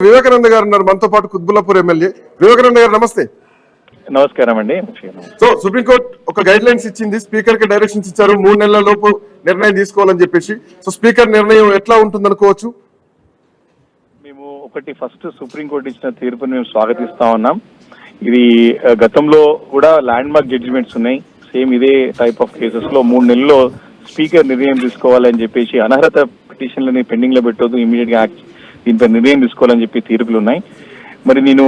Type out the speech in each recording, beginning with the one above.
వివేకానంద గారు ఉన్నారు మనతో పాటు కుత్బుల్లాపూర్ ఎమ్మెల్యే. వివేకానంద గారు నమస్తే. నమస్కారం అండి. సో సుప్రీంకోర్టు ఒక గైడ్ లైన్స్ ఇచ్చింది, స్పీకర్ కి డైరెక్షన్స్ ఇచ్చారు 3 నెలల లోపు నిర్ణయం తీసుకోవాలని చెప్పేసి. సో స్పీకర్ నిర్ణయం ఎట్లా ఉంటుంది అనుకోవచ్చు? మేము ఫస్ట్ సుప్రీంకోర్టు ఇచ్చిన తీర్పుని మేము స్వాగతిస్తా ఉన్నాం. ఇది గతంలో కూడా ల్యాండ్ మార్క్ జడ్జిమెంట్స్ ఉన్నాయి. సేమ్ ఇదే టైప్ ఆఫ్ కేసెస్ లో 3 నెలల్లో స్పీకర్ నిర్ణయం తీసుకోవాలని చెప్పేసి, అనర్హత పిటిషన్లని పెండింగ్ లో పెట్టొద్దు, ఇమీడియట్ గా దీనిపై నిర్ణయం తీసుకోవాలని చెప్పి తీర్పులు ఉన్నాయి. మరి నేను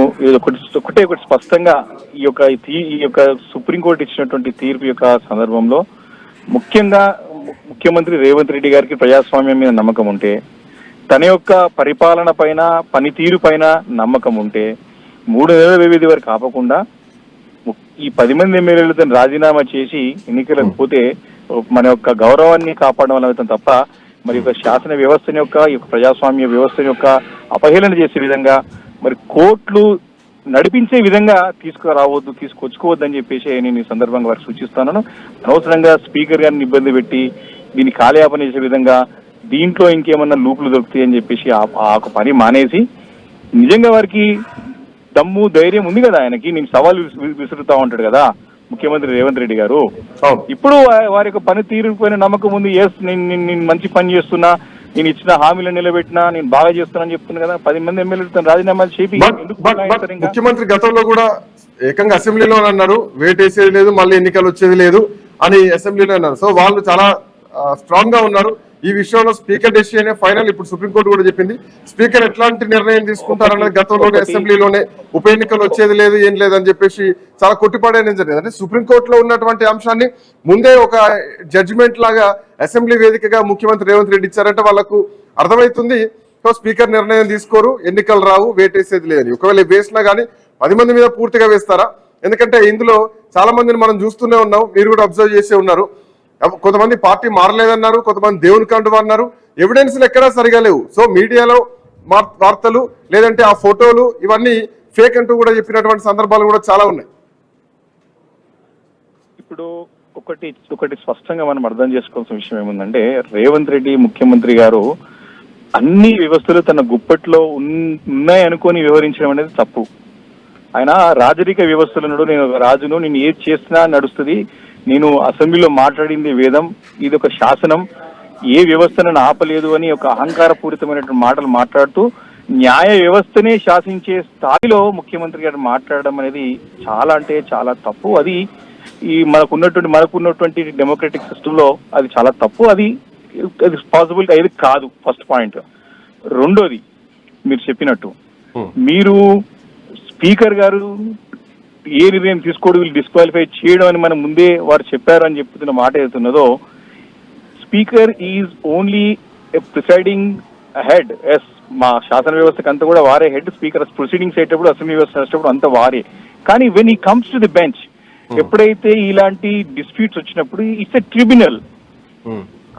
ఒకటే స్పష్టంగా ఈ యొక్క సుప్రీంకోర్టు ఇచ్చినటువంటి తీర్పు యొక్క సందర్భంలో ముఖ్యంగా ముఖ్యమంత్రి రేవంత్ రెడ్డి గారికి ప్రజాస్వామ్యం మీద నమ్మకం ఉంటే, తన యొక్క పరిపాలన పైన పనితీరు పైన నమ్మకం ఉంటే 3 నెలల వ్యవధి వరకు ఆపకుండా ఈ 10 మంది ఎమ్మెల్యేలతో రాజీనామా చేసి ఎన్నికలకు పోతే మన యొక్క గౌరవాన్ని కాపాడడం వల్ల తప్ప మరి యొక్క శాసన వ్యవస్థని యొక్క ప్రజాస్వామ్య వ్యవస్థని యొక్క అపహేళన చేసే విధంగా, మరి కోర్టులు నడిపించే విధంగా తీసుకొచ్చుకోవద్దని చెప్పేసి నేను ఈ సందర్భంగా వారికి సూచిస్తున్నాను. అనవసరంగా స్పీకర్ గారిని ఇబ్బంది పెట్టి దీన్ని కాలయాపన చేసే విధంగా, దీంట్లో ఇంకేమన్నా లూపులు దొరుకుతాయి అని చెప్పేసి ఆ పని మానేసి, నిజంగా వారికి దమ్ము ధైర్యం ఉంది కదా, ఆయనకి నేను సవాల్ విసురుతా ఉంటాడు కదా ముఖ్యమంత్రి రేవంత్ రెడ్డి గారు, ఇప్పుడు వారి యొక్క పనితీరు పైన నమ్మకం ఉంది. నేను మంచి పని చేస్తున్నా, నేను ఇచ్చిన హామీలను నిలబెట్టినా, నేను బాగా చేస్తున్నా అని చెప్తున్నా కదా. 10 మంది ఎమ్మెల్యేలతో రాజీనామాలు చేపి ముఖ్యమంత్రి గతంలో కూడా ఏకంగా అసెంబ్లీలో అన్నారు వేటేసేది లేదు, మళ్ళీ ఎన్నికలు వచ్చేది లేదు అని అసెంబ్లీలో అన్నారు. సో వాళ్ళు చాలా స్ట్రాంగ్ గా ఉన్నారు ఈ విషయంలో. Speaker decision final. ఇప్పుడు సుప్రీంకోర్టు కూడా చెప్పింది స్పీకర్ ఎట్లాంటి నిర్ణయం తీసుకుంటారన్నది గతంలోనే అసెంబ్లీలోనే ఉప ఎన్నికలు వచ్చేది లేదు, ఏం లేదని చెప్పేసి చాలా కొట్టిపడేయడం జరిగింది. అంటే సుప్రీంకోర్టులో ఉన్నటువంటి అంశాన్ని ముందే ఒక జడ్జిమెంట్ లాగా అసెంబ్లీ వేదికగా ముఖ్యమంత్రి రేవంత్ రెడ్డి ఇచ్చారంటే వాళ్ళకు అర్థమవుతుంది. సో స్పీకర్ నిర్ణయం తీసుకోరు, ఎన్నికలు రావు, వేటేసేది లేదని. ఒకవేళ వేసినా కానీ 10 మంది మీద పూర్తిగా వేస్తారా? ఎందుకంటే ఇందులో చాలా మందిని మనం చూస్తూనే ఉన్నాం, మీరు కూడా అబ్జర్వ్ చేసే ఉన్నారు. కొంతమంది పార్టీ మారలేదన్నారు, కొంతమంది దేవుని కండు అన్నారు. ఎవిడెన్స్లు ఎక్కడా సరిగా లేవు. సో మీడియాలో వార్తలు లేదంటే ఆ ఫోటోలు ఇవన్నీ ఫేక్ అంటూ కూడా చెప్పినటువంటి సందర్భాలు కూడా చాలా ఉన్నాయి. ఇప్పుడు ఒకటి స్పష్టంగా మనం అర్థం చేసుకోవాల్సిన విషయం ఏముందంటే, రేవంత్ రెడ్డి ముఖ్యమంత్రి గారు అన్ని వ్యవస్థలు తన గుప్పట్లో ఉన్నాయనుకొని వ్యవహరించడం అనేది తప్పు. ఆయన రాజరిక వ్యవస్థలను, నేను రాజును, నేను ఏది చేసినా నడుస్తుంది, నేను అసెంబ్లీలో మాట్లాడింది వేదం, ఇది ఒక శాసనం, ఏ వ్యవస్థను ఆపలేదు అని ఒక అహంకారపూరితమైనటువంటి మాటలు మాట్లాడుతూ న్యాయ వ్యవస్థనే శాసించే స్థాయిలో ముఖ్యమంత్రి గారు మాట్లాడడం అనేది చాలా అంటే చాలా తప్పు. అది ఈ మనకున్నటువంటి డెమోక్రటిక్ సిస్టమ్ లో అది చాలా తప్పు. అది పాసిబుల్ అయ్యేది కాదు. First point. రెండోది, మీరు చెప్పినట్టు మీరు స్పీకర్ గారు ఏ నిర్ణయం తీసుకోవడం, వీళ్ళు డిస్క్వాలిఫై చేయడం అని మనం ముందే వారు చెప్పారు అని చెప్తున్న మాట ఏదైతున్నదో, speaker is only a presiding head. Yes, మా శాసన వ్యవస్థకు అంతా కూడా వారే హెడ్. స్పీకర్ ప్రొసీడింగ్స్ అయ్యేటప్పుడు, అసెంబ్లీ వ్యవస్థ వచ్చేటప్పుడు అంతా వారే. కానీ when he comes to the bench, ఎప్పుడైతే ఇలాంటి డిస్ప్యూట్స్ వచ్చినప్పుడు it's a tribunal.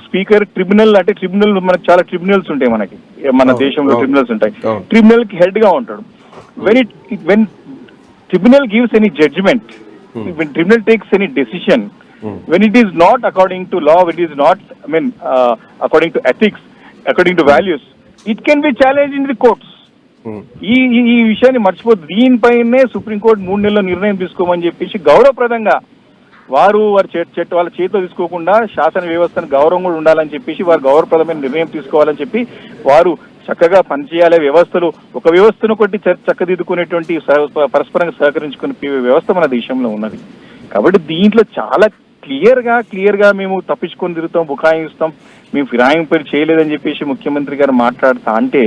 Speaker tribunal అంటే, ట్రిబ్యునల్ మనకు చాలా ట్రిబ్యునల్స్ ఉంటాయి, మనకి మన దేశంలో ట్రిబ్యునల్స్ ఉంటాయి. ట్రిబ్యునల్ కి హెడ్ గా ఉంటాడు. when tribunal gives any judgment, when tribunal takes any decision, when it is not according to law, it is not, according to ethics, according to values, it can be challenged in the courts. ఈ విషయాన్ని మర్చిపోద్దు. దీనిపైనే supreme court 3 నెలల నిర్ణయం తీసుకోమని చెప్పేసి గౌరవప్రదంగా వాళ్ళ చేతిలో తీసుకోకుండా శాసన వ్యవస్థను గౌరవం కూడా ఉండాలని చెప్పేసి వారు గౌరవప్రదమైన నిర్ణయం తీసుకోవాలని చెప్పి వారు చక్కగా పనిచేయాలి. వ్యవస్థలు ఒక వ్యవస్థను కొట్టి చక్కదిద్దుకునేటువంటి పరస్పరంగా సహకరించుకునే వ్యవస్థ మన దేశంలో ఉన్నది. కాబట్టి దీంట్లో చాలా క్లియర్ గా మేము తప్పించుకొని తిరుగుతాం, బుకాయిస్తాం, మేము ఫిరాయింపులు చేయలేదని చెప్పేసి ముఖ్యమంత్రి గారు మాట్లాడుతా అంటే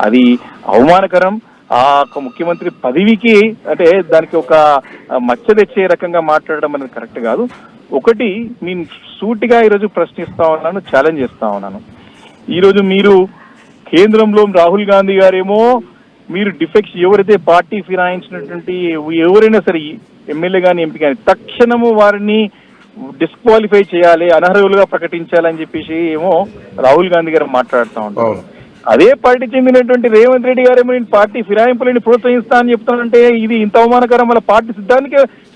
అది అవమానకరం. ఆ ముఖ్యమంత్రి పదవికి అంటే దానికి ఒక మచ్చ తెచ్చే రకంగా మాట్లాడడం అనేది కరెక్ట్ కాదు. ఒకటి నేను సూటిగా ఈరోజు ప్రశ్నిస్తా ఉన్నాను, ఛాలెంజ్ చేస్తా ఉన్నాను. ఈరోజు మీరు కేంద్రంలో రాహుల్ గాంధీ గారేమో, మీరు డిఫెక్ట్స్ ఎవరైతే పార్టీ ఫిరాయించినటువంటి ఎవరైనా సరే ఎమ్మెల్యే కానీ ఎంపీ కానీ తక్షణము వారిని డిస్క్వాలిఫై చేయాలి, అనర్హులుగా ప్రకటించాలని చెప్పేసి ఏమో రాహుల్ గాంధీ గారు మాట్లాడుతూ ఉంటారు. అదే పార్టీ చెందినటువంటి రేవంత్ రెడ్డి గారేమో నేను పార్టీ ఫిరాయింపులని ప్రోత్సహిస్తా అని చెప్తానంటే ఇది ఇంత అవమానకరం. వాళ్ళ పార్టీ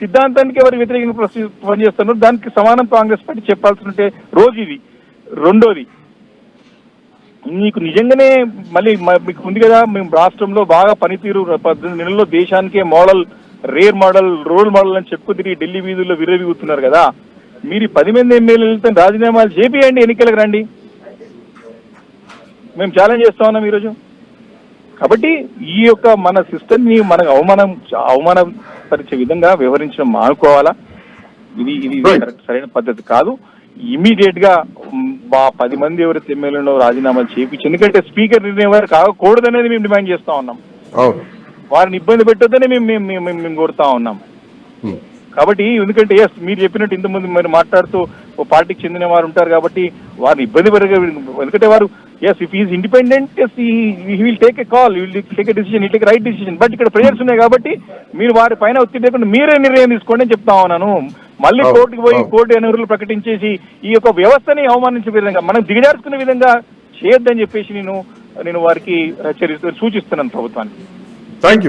సిద్ధాంతానికి ఎవరు వ్యతిరేకంగా పనిచేస్తున్నారు, దానికి సమానం కాంగ్రెస్ పార్టీ చెప్పాల్సి ఉంటే రోజు ఇది. రెండోది, మీకు నిజంగానే మళ్ళీ మీకు ఉంది కదా, మేము రాష్ట్రంలో బాగా పనితీరు 18 నెలల్లో దేశానికే model, rare model, role model అని చెప్పుకు తిరిగి ఢిల్లీ వీధుల్లో విర్రవీగుతున్నారు కదా. మీరు 10 మంది ఎమ్మెల్యేలతో రాజీనామాలు చేపియండి, ఎన్నికలకు రండి, మేము ఛాలెంజ్ చేస్తా ఉన్నాం ఈరోజు. కాబట్టి ఈ యొక్క మన సిస్టమ్ ని మనకు అవమానపరిచే విధంగా వ్యవహరించడం మానుకోవాలా. ఇది కరెక్ట్, సరైన పద్ధతి కాదు. ఇమీడియట్ గా 10 మంది ఎవరైతే ఎమ్మెల్యేలో రాజీనామాలు చేయించి, ఎందుకంటే స్పీకర్ నిర్ణయం వారు కాకూడదనేది మేము డిమాండ్ చేస్తా ఉన్నాం. వారిని ఇబ్బంది పెట్టొద్దనే మేము కోరుతా ఉన్నాం. కాబట్టి ఎందుకంటే మీరు చెప్పినట్టు ఇంతమంది మరి మాట్లాడుతూ ఓ పార్టీకి చెందిన వారు ఉంటారు కాబట్టి వారిని ఇబ్బంది పెరగ, ఎందుకంటే వారు if is independent he will take a call, will take a decision, take right decision. But ఇక్కడ ప్రేయర్స్ ఉన్నాయి కాబట్టి మీరు వారి పైన ఒత్తిడి లేకుండా మీరే నిర్ణయం తీసుకోండి అని చెప్తా ఉన్నాను. మళ్ళీ కోర్టుకు పోయి కోర్టు అనర్హులు ప్రకటించేసి ఈ యొక్క వ్యవస్థని అవమానించే విధంగా, మనం దిగజార్చుకునే విధంగా చేయొద్దని చెప్పేసి నేను వారికి సూచిస్తున్నాను ప్రభుత్వానికి. Thank you.